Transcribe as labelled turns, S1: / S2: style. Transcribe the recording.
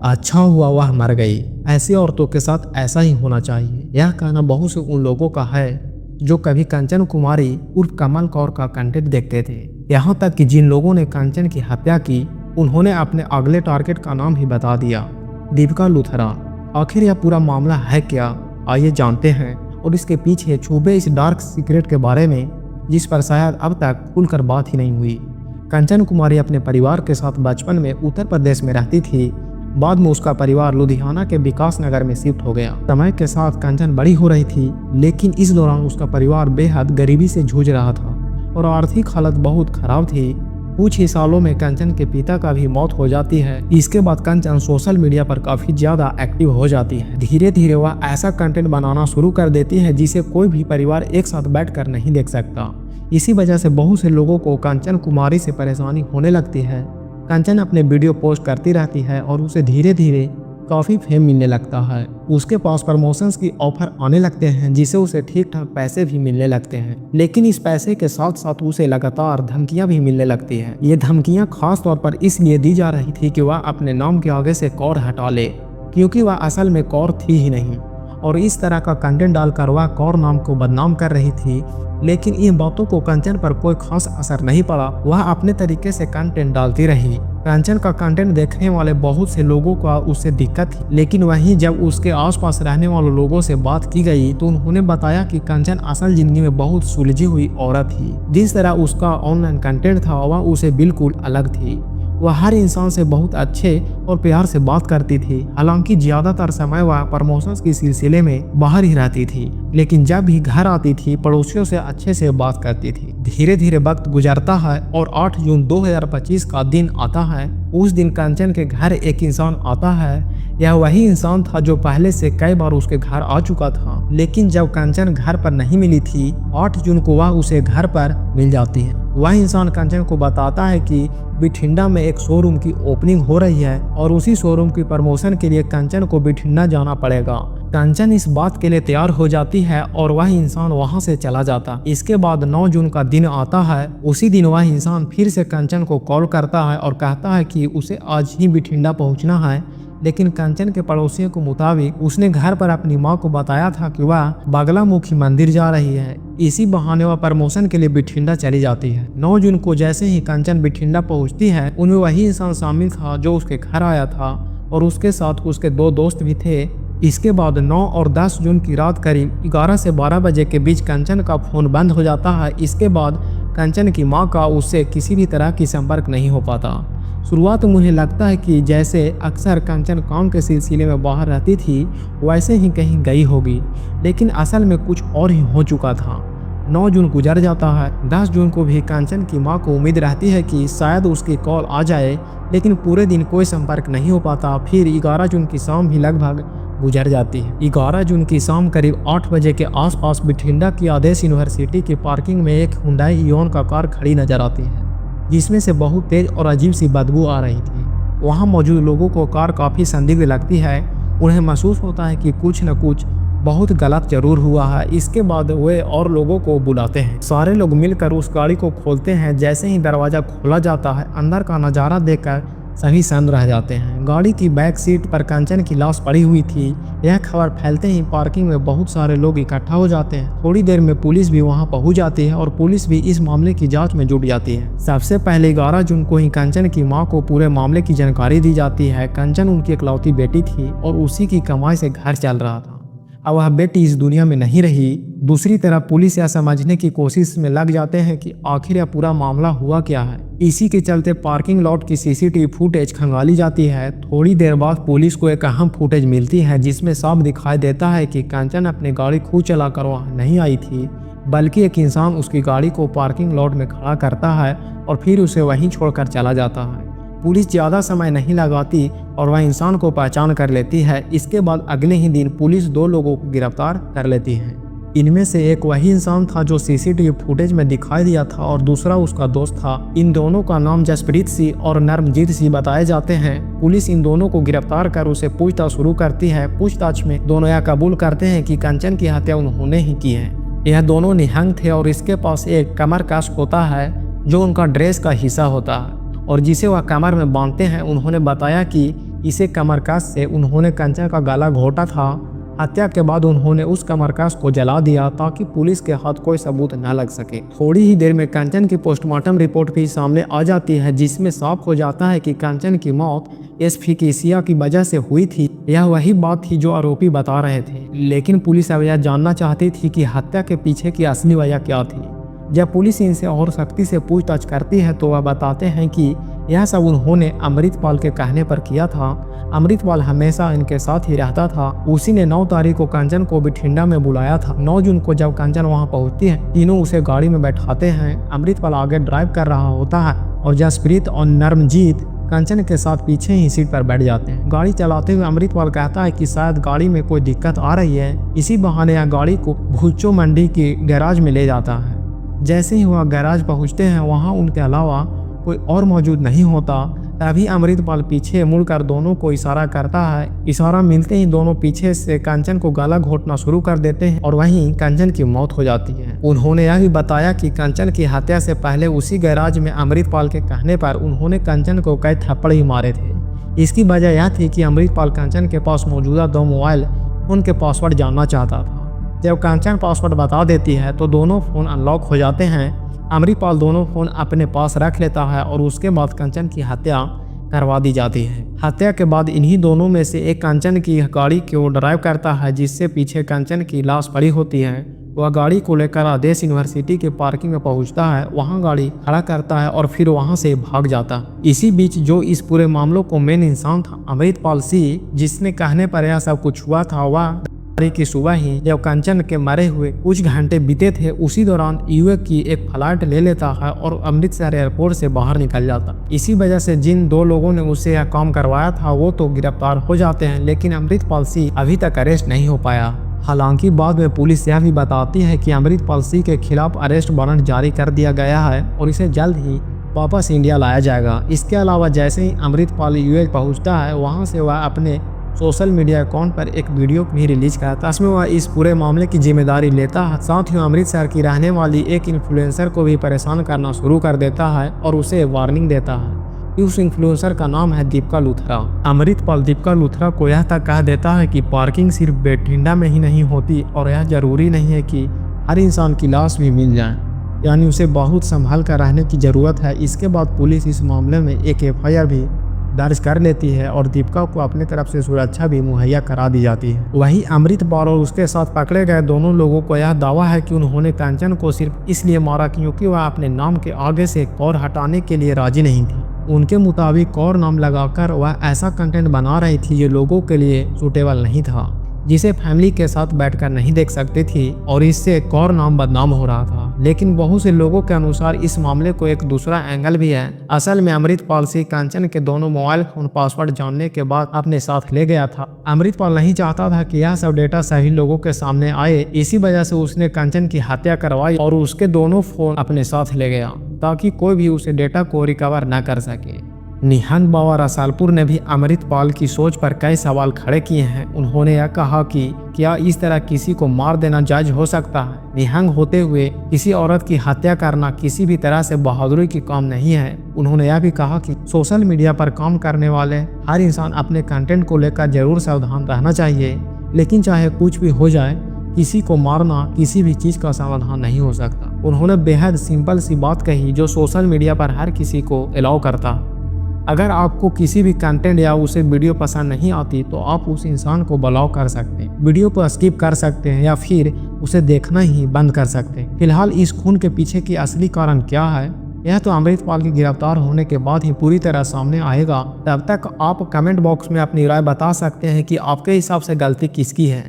S1: अच्छा हुआ वह मर गई, ऐसी औरतों के साथ ऐसा ही होना चाहिए। यह कहना बहुत से उन लोगों का है जो कभी कंचन कुमारी उर्फ कमल कौर का कंटेंट देखते थे। यहाँ तक कि जिन लोगों ने कंचन की हत्या की उन्होंने अपने अगले टारगेट का नाम ही बता दिया, दीपिका लुथरा। आखिर यह पूरा मामला है क्या, आइए जानते हैं और इसके पीछे छुपे इस डार्क सीक्रेट के बारे में जिस पर शायद अब तक खुलकर बात ही नहीं हुई। कंचन कुमारी अपने परिवार के साथ बचपन में उत्तर प्रदेश में रहती थी। बाद में उसका परिवार लुधियाना के विकास नगर में शिफ्ट हो गया। समय के साथ कंचन बड़ी हो रही थी, लेकिन इस दौरान उसका परिवार बेहद गरीबी से जूझ रहा था और आर्थिक हालत बहुत खराब थी। कुछ ही सालों में कंचन के पिता का भी मौत हो जाती है। इसके बाद कंचन सोशल मीडिया पर काफी ज्यादा एक्टिव हो जाती है। धीरे धीरे वह ऐसा कंटेंट बनाना शुरू कर देती है जिसे कोई भी परिवार एक साथ बैठकर नहीं देख सकता। इसी वजह से बहुत से लोगों को कंचन कुमारी से परेशानी होने लगती है। कंचन अपने वीडियो पोस्ट करती रहती है और उसे धीरे धीरे काफ़ी फेम मिलने लगता है। उसके पास प्रमोशंस की ऑफर आने लगते हैं जिसे उसे ठीक ठाक पैसे भी मिलने लगते हैं, लेकिन इस पैसे के साथ साथ उसे लगातार धमकियां भी मिलने लगती हैं। ये धमकियां खास तौर पर इसलिए दी जा रही थी कि वह अपने नाम के आगे से कौर हटा ले, क्योंकि वह असल में कौर थी ही नहीं और इस तरह का कंटेंट डालकर वह कौर नाम को बदनाम कर रही थी। लेकिन इन बातों को कंचन पर कोई खास असर नहीं पड़ा। वह अपने तरीके से कंटेंट डालती रही। कंचन का कंटेंट देखने वाले बहुत से लोगों को उससे दिक्कत थी, लेकिन वहीं जब उसके आसपास रहने वाले लोगों से बात की गई तो उन्होंने बताया कि कंचन असल जिंदगी में बहुत सुलझी हुई औरत थी। जिस तरह उसका ऑनलाइन कंटेंट था वह उसे बिल्कुल अलग थी। वह हर इंसान से बहुत अच्छे और प्यार से बात करती थी। हालांकि ज्यादातर समय वह प्रमोशंस के सिलसिले में बाहर ही रहती थी, लेकिन जब भी घर आती थी पड़ोसियों से अच्छे से बात करती थी। धीरे धीरे वक्त गुजरता है और 8 जून 2025 का दिन आता है। उस दिन कंचन के घर एक इंसान आता है। यह वही इंसान था जो पहले से कई बार उसके घर आ चुका था, लेकिन जब कंचन घर पर नहीं मिली थी 8 जून को वह उसे घर पर मिल जाती है। वह इंसान कंचन को बताता है कि बिठिंडा में एक शोरूम की ओपनिंग हो रही है और उसी शोरूम की प्रमोशन के लिए कंचन को बिठिंडा जाना पड़ेगा। कंचन इस बात के लिए तैयार हो जाती है और वह इंसान वहां से चला जाता। इसके बाद 9 जून का दिन आता है। उसी दिन वह इंसान फिर से कंचन को कॉल करता है और कहता है कि उसे आज ही बिठिंडा पहुंचना है, लेकिन कंचन के पड़ोसियों के मुताबिक उसने घर पर अपनी मां को बताया था कि वह बगलामुखी मंदिर जा रही है। इसी बहाने वह प्रमोशन के लिए बिठिंडा चली जाती है। 9 जून को जैसे ही कंचन बिठिंडा पहुंचती है उनमें वही इंसान शामिल था जो उसके घर आया था और उसके साथ उसके 2 दोस्त भी थे। इसके बाद 9 और 10 जून की रात करीब 11 से 12 बजे के बीच कंचन का फोन बंद हो जाता है। इसके बाद कंचन की मां का उससे किसी भी तरह की संपर्क नहीं हो पाता। शुरुआत में मुझे लगता है कि जैसे अक्सर कंचन काम के सिलसिले में बाहर रहती थी वैसे ही कहीं गई होगी, लेकिन असल में कुछ और ही हो चुका था। 9 जून गुजर जाता है। 10 जून को भी कंचन की मां को उम्मीद रहती है कि शायद उसकी कॉल आ जाए, लेकिन पूरे दिन कोई संपर्क नहीं हो पाता। फिर 11 जून की शाम भी लगभग गुजर जाती है। 11 जून की शाम करीब 8 बजे के आसपास बिठिंडा की आदेश यूनिवर्सिटी की पार्किंग में एक हुंडई इओन का कार खड़ी नजर आती है, जिसमें से बहुत तेज और अजीब सी बदबू आ रही थी। वहां मौजूद लोगों को कार काफ़ी संदिग्ध लगती है। उन्हें महसूस होता है कि कुछ न कुछ बहुत गलत जरूर हुआ है। इसके बाद वे और लोगों को बुलाते हैं। सारे लोग मिलकर उस गाड़ी को खोलते हैं। जैसे ही दरवाज़ा खोला जाता है अंदर का नज़ारा देखकर सभी सन्न रह जाते हैं। गाड़ी की बैक सीट पर कंचन की लाश पड़ी हुई थी। यह खबर फैलते ही पार्किंग में बहुत सारे लोग इकट्ठा हो जाते हैं। थोड़ी देर में पुलिस भी वहां पहुंच जाती है और पुलिस भी इस मामले की जांच में जुट जाती है। सबसे पहले 11 जून को ही कंचन की मां को पूरे मामले की जानकारी दी जाती है। कंचन उनकी इकलौती बेटी थी और उसी की कमाई से घर चल रहा था। अब वह बेटी इस दुनिया में नहीं रही। दूसरी तरफ पुलिस यह समझने की कोशिश में लग जाते हैं कि आखिर यह पूरा मामला हुआ क्या है। इसी के चलते पार्किंग लॉट की सीसीटीवी फुटेज खंगाली जाती है। थोड़ी देर बाद पुलिस को एक अहम फुटेज मिलती है जिसमें साफ दिखाई देता है कि कंचन अपनी गाड़ी खुद चलाकर वहां नहीं आई थी, बल्कि एक इंसान उसकी गाड़ी को पार्किंग लॉट में खड़ा करता है और फिर उसे वहीं छोड़कर चला जाता है। पुलिस ज़्यादा समय नहीं लगाती और वह इंसान को पहचान कर लेती है। इसके बाद अगले ही दिन पुलिस 2 लोगों को गिरफ्तार कर लेती है। इनमें से एक वही इंसान था जो सीसीटीवी फुटेज में दिखाई दिया था और दूसरा उसका दोस्त था। इन दोनों का नाम जसप्रीत सिंह और नरमजीत सिंह बताए जाते हैं। पुलिस इन दोनों को गिरफ्तार कर उसे पूछताछ शुरू करती है। पूछताछ में दोनों यह कबूल करते हैं कि कंचन की हत्या उन्होंने ही की है। यह दोनों निहंग थे और इसके पास एक कमर कस होता है जो उनका ड्रेस का हिस्सा होता है और जिसे वह कमर में बांधते हैं। उन्होंने बताया कि इसे कमरकस से उन्होंने कंचन का गला घोटा था। हत्या के बाद उन्होंने उस कमरकस को जला दिया ताकि पुलिस के हाथ कोई सबूत न लग सके। थोड़ी ही देर में कंचन की पोस्टमार्टम रिपोर्ट भी सामने आ जाती है, जिसमें साफ हो जाता है कि कंचन की मौत एस्फिक्सिया की वजह से हुई थी। यह वही बात थी जो आरोपी बता रहे थे, लेकिन पुलिस अब यह जानना चाहती थी कि हत्या के पीछे की असली वजह क्या थी। जब पुलिस इनसे और सख्ती से पूछताछ करती है तो वह बताते हैं कि यह सब उन्होंने अमृतपाल के कहने पर किया था। अमृतपाल हमेशा इनके साथ ही रहता था। उसी ने 9 तारीख को कंचन को बिठिंडा में बुलाया था। 9 जून को जब कंचन वहां पहुंचती है, तीनों उसे गाड़ी में बैठाते हैं। अमृतपाल आगे ड्राइव कर रहा होता है और जसप्रीत और नर्मजीत कंचन के साथ पीछे ही सीट पर बैठ जाते हैं। गाड़ी चलाते हुए अमृतपाल कहता है कि शायद गाड़ी में कोई दिक्कत आ रही है। इसी बहाने यह गाड़ी को भुच्चो मंडी के गैराज में ले जाता है। जैसे ही वह गैराज पहुंचते हैं, वहां उनके अलावा कोई और मौजूद नहीं होता। तभी अमृतपाल पीछे मुड़कर दोनों को इशारा करता है। इशारा मिलते ही दोनों पीछे से कंचन को गला घोटना शुरू कर देते हैं और वहीं कंचन की मौत हो जाती है। उन्होंने यह भी बताया कि कंचन की हत्या से पहले उसी गैराज में अमृतपाल के कहने पर उन्होंने कंचन को कई थप्पड़ ही मारे थे। इसकी वजह यह थी कि अमृतपाल कंचन के पास मौजूदा 2 मोबाइल फोन के पासवर्ड जानना चाहता था। जब कंचन पासवर्ड बता देती है तो दोनों फोन अनलॉक हो जाते हैं। अमृतपाल दोनों फोन अपने पास रख लेता है और उसके बाद कंचन की हत्या करवा दी जाती है। हत्या के बाद इन्हीं दोनों में से एक कंचन की गाड़ी को ड्राइव करता है, जिससे पीछे कंचन की लाश पड़ी होती है। वह गाड़ी को लेकर आदेश यूनिवर्सिटी के पार्किंग में पहुंचता है, वहां गाड़ी खड़ा करता है और फिर वहां से भाग जाता है। इसी बीच जो इस पूरे मामलों को मेन इंसान था, अमृतपाल सिंह, जिसने कहने पर यह सब कुछ हुआ था, वह की सुबह ही जब कंचन के मरे हुए कुछ घंटे बीते थे, उसी दौरान यूए की एक फ्लाइट ले लेता है और अमृतसर एयरपोर्ट से बाहर निकल जाता। इसी वजह से जिन 2 लोगों ने उससे यह काम करवाया था वो तो गिरफ्तार हो जाते हैं, लेकिन अमृतपाल सिंह अभी तक अरेस्ट नहीं हो पाया। हालांकि बाद में पुलिस यह भी बताती है कि अमृतपाल सिंह के खिलाफ अरेस्ट वारंट जारी कर दिया गया है और इसे जल्द ही वापस इंडिया लाया जाएगा। इसके अलावा जैसे ही अमृतपाल यूए पहुंचता है, वहां से वह अपने सोशल मीडिया अकाउंट पर एक वीडियो भी रिलीज करता है। इसमें वह इस पूरे मामले की जिम्मेदारी लेता है। साथ ही अमृतसर की रहने वाली एक इन्फ्लुएंसर को भी परेशान करना शुरू कर देता है और उसे वार्निंग देता है। उस इन्फ्लुएंसर का नाम है दीपिका लूथरा। अमृतपाल दीपिका लूथरा को यह तक कह देता है कि पार्किंग सिर्फ बिठिंडा में ही नहीं होती और यह जरूरी नहीं है कि हर इंसान की लाश भी मिल जाए, यानी उसे बहुत संभाल कर रहने की जरूरत है। इसके बाद पुलिस इस मामले में एक FIR भी दर्ज कर लेती है और दीपिका को अपनी तरफ से सुरक्षा भी मुहैया करा दी जाती है। वहीं अमृतपाल और उसके साथ पकड़े गए दोनों लोगों को यह दावा है कि उन्होंने कंचन को सिर्फ इसलिए मारा क्योंकि वह अपने नाम के आगे से कौर हटाने के लिए राजी नहीं थी। उनके मुताबिक कौर नाम लगाकर वह ऐसा कंटेंट बना रही थी जो लोगों के लिए सूटेबल नहीं था, जिसे फैमिली के साथ बैठकर नहीं देख सकती थी और इससे कौर नाम बदनाम हो रहा था। लेकिन बहुत से लोगों के अनुसार इस मामले को एक दूसरा एंगल भी है। असल में अमृतपाल सिंह कंचन के दोनों मोबाइल फोन पासवर्ड जानने के बाद अपने साथ ले गया था। अमृतपाल नहीं चाहता था कि यह सब डेटा सही लोगों के सामने आए, इसी वजह से उसने कंचन की हत्या करवाई और उसके दोनों फोन अपने साथ ले गया ताकि कोई भी उसे डेटा को रिकवर न कर सके। निहंग बाबा रसालपुर ने भी अमृतपाल की सोच पर कई सवाल खड़े किए हैं। उन्होंने यह कहा कि क्या इस तरह किसी को मार देना जायज हो सकता है? निहंग होते हुए किसी औरत की हत्या करना किसी भी तरह से बहादुरी की काम नहीं है। उन्होंने यह भी कहा कि सोशल मीडिया पर काम करने वाले हर इंसान अपने कंटेंट को लेकर जरूर सावधान रहना चाहिए, लेकिन चाहे कुछ भी हो जाए, किसी को मारना किसी भी चीज का समाधान नहीं हो सकता। उन्होंने बेहद सिंपल सी बात कही जो सोशल मीडिया पर हर किसी को अलाउ करता। अगर आपको किसी भी कंटेंट या उसे वीडियो पसंद नहीं आती तो आप उस इंसान को ब्लॉक कर सकते हैं, वीडियो को स्किप कर सकते हैं या फिर उसे देखना ही बंद कर सकते हैं। फिलहाल इस खून के पीछे की असली कारण क्या है, यह तो अमृतपाल के गिरफ्तार होने के बाद ही पूरी तरह सामने आएगा। तब तक आप कमेंट बॉक्स में अपनी राय बता सकते हैं कि आपके हिसाब से गलती किसकी है।